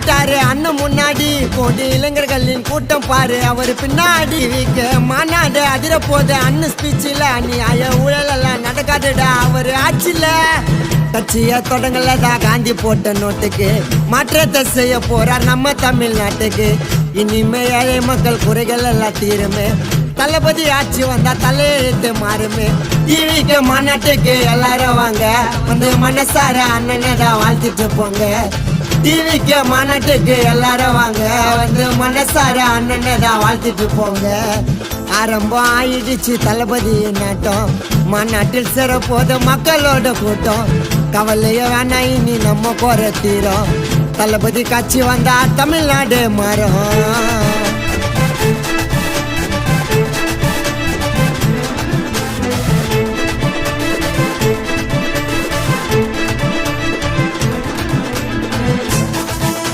வந்துட்டாரு அண்ணன் முன்னாடி கோடி இளைஞர்களின் கூட்டம் பாரு அவரு பின்னாடி மாநாடு அதிர போது அண்ணன் ஸ்பீச்சில் அநியாய ஊழல் எல்லாம் நடக்காதுடா அவரு ஆட்சியில கட்சிய தொடங்கலதா காந்தி போட்ட நோட்டுக்கு மாற்றத்தை செய்ய போறார் நம்ம தமிழ்நாட்டுக்கு இனிமே ஏழை மக்கள் குறைகள் எல்லாம் தீருமே தளபதி ஆட்சி வந்தா தலையெழுத்து மாறுமே டிவிக்கு மாநாட்டுக்கு எல்லாரும் வாங்க வந்து மனசார அண்ணனடா வாழ்த்திட்டு போங்க டிவிக்கு மாநாட்டுக்கு எல்லாரும் வாங்க வந்து மனசார அண்ணனடா வாழ்த்திட்டு போங்க ஆரம்பம் ஆயிடுச்சு தளபதி நாட்டம் மாநாட்டில் சிறப்போது மக்களோட கூட்டம் கவலைய வேணா இனி நம்ம குறை தீரும் தளபதி காட்சி வந்தா தமிழ்நாடு மாறும்